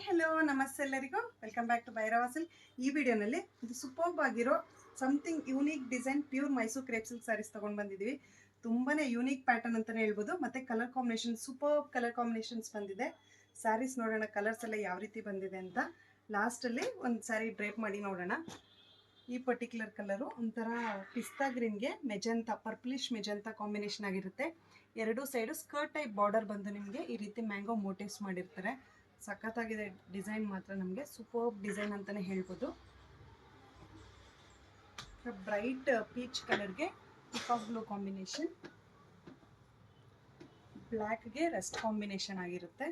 Hi hello ನಮಸ್ತೆ ಎಲ್ಲರಿಗೂ welcome back to Bhairava silk. ಈ ವಿಡಿಯೋನಲ್ಲಿ ಇದು ಸೂಪರ್ಬ್ ಆಗಿರೋ something unique design pure Mysore crepe silk sarees ತೊಗೊಂಡು ಬಂದಿದ್ದೀವಿ. ತುಂಬಾ ಯೂನಿಕ್ ಪ್ಯಾಟರ್ನ್ ಅಂತಲೇ ಹೇಳ್ಬೋದು. ಮತ್ತು colour combination superb colour combinations ಬಂದಿದೆ. ಸ್ಯಾರೀಸ್ ನೋಡೋಣ ಕಲರ್ಸ್ ಎಲ್ಲ ಯಾವ ರೀತಿ ಬಂದಿದೆ ಅಂತ. ಲಾಸ್ಟಲ್ಲಿ ಒಂದು ಸ್ಯಾರಿ ಡ್ರೇಪ್ ಮಾಡಿ ನೋಡೋಣ. ಈ ಪರ್ಟಿಕ್ಯುಲರ್ ಕಲರು ಒಂಥರ ಪಿಸ್ತಾ ಗ್ರೀನ್ಗೆ ಮೆಜಂತಾ ಪರ್ಪ್ಲಿಶ್ ಮೆಜಂತಾ ಕಾಂಬಿನೇಷನ್ ಆಗಿರುತ್ತೆ. ಎರಡೂ ಸೈಡು ಸ್ಕರ್ಟ್ ಟೈಪ್ ಬಾರ್ಡರ್ ಬಂದು ನಿಮಗೆ ಈ ರೀತಿ ಮ್ಯಾಂಗೋ ಮೋಟಿವ್ಸ್ ಮಾಡಿರ್ತಾರೆ. ಸಖತ್ತಾಗಿದೆ ಡಿಸೈನ್ ಮಾತ್ರ. ನಮಗೆ ಸೂಪರ್ಬ್ ಡಿಸೈನ್ ಅಂತಲೇ ಹೇಳ್ಬೋದು. ಬ್ರೈಟ್ ಪೀಚ್ ಕಲರ್ಗೆ ಪಿಕಾಕ್ ಬ್ಲೂ ಕಾಂಬಿನೇಷನ್, ಬ್ಲ್ಯಾಕ್ಗೆ ರಸ್ಟ್ ಕಾಂಬಿನೇಷನ್ ಆಗಿರುತ್ತೆ.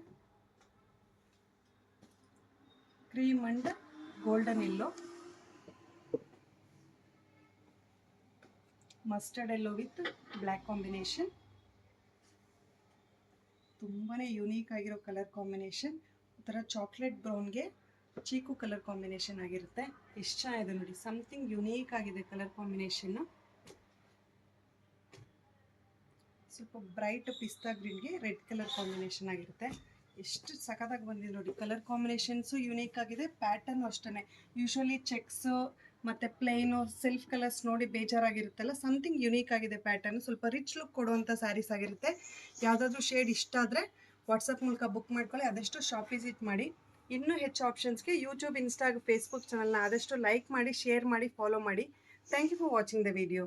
Cream and golden yellow, mustard yellow with black combination. ತುಂಬಾ ಯೂನಿಕ್ ಆಗಿರೋ ಕಲರ್ ಕಾಂಬಿನೇಷನ್. ಒಂಥರ ಚಾಕ್ಲೇಟ್ ಬ್ರೌನ್ಗೆ ಚೀಕು ಕಲರ್ ಕಾಂಬಿನೇಷನ್ ಆಗಿರುತ್ತೆ. ಎಷ್ಟು ಚೆನ್ನಾಗಿದೆ ನೋಡಿ, ಸಮಥಿಂಗ್ ಯುನೀಕ್ ಆಗಿದೆ ಕಲರ್ ಕಾಂಬಿನೇಷನ್ನು. ಸ್ವಲ್ಪ ಬ್ರೈಟ್ ಪಿಸ್ತಾ ಗ್ರೀನ್ಗೆ ರೆಡ್ ಕಲರ್ ಕಾಂಬಿನೇಷನ್ ಆಗಿರುತ್ತೆ. ಎಷ್ಟು ಸಖತ್ತಾಗಿ ಬಂದಿದೆ ನೋಡಿ. ಕಲರ್ ಕಾಂಬಿನೇಷನ್ಸು ಯುನೀಕ್ ಆಗಿದೆ, ಪ್ಯಾಟರ್ನು ಅಷ್ಟೇ. ಯೂಶ್ವಲಿ ಚೆಕ್ಸು ಮತ್ತು ಪ್ಲೇನು ಸೆಲ್ಫ್ ಕಲರ್ಸ್ ನೋಡಿ ಬೇಜಾರಾಗಿರುತ್ತಲ್ಲ, ಸಮಥಿಂಗ್ ಯುನೀಕ್ ಆಗಿದೆ ಪ್ಯಾಟರ್ನು. ಸ್ವಲ್ಪ ರಿಚ್ ಲುಕ್ ಕೊಡುವಂಥ ಸ್ಯಾರೀಸ್ ಆಗಿರುತ್ತೆ. ಯಾವುದಾದ್ರೂ ಶೇಡ್ ಇಷ್ಟ ಆದರೆ ವಾಟ್ಸಪ್ ಮೂಲಕ ಬುಕ್ ಮಾಡ್ಕೊಳ್ಳಿ, ಆದಷ್ಟು ಶಾಪ್ ವಿಸಿಟ್ ಮಾಡಿ. ಇನ್ನೂ ಹೆಚ್ಚು ಆಪ್ಷನ್ಸ್ಗೆ ಯೂಟ್ಯೂಬ್, ಇನ್ಸ್ಟಾ, ಫೇಸ್ಬುಕ್ ಚಾನಲ್ನ ಆದಷ್ಟು ಲೈಕ್ ಮಾಡಿ, ಶೇರ್ ಮಾಡಿ, ಫಾಲೋ ಮಾಡಿ. Thank you for watching the video.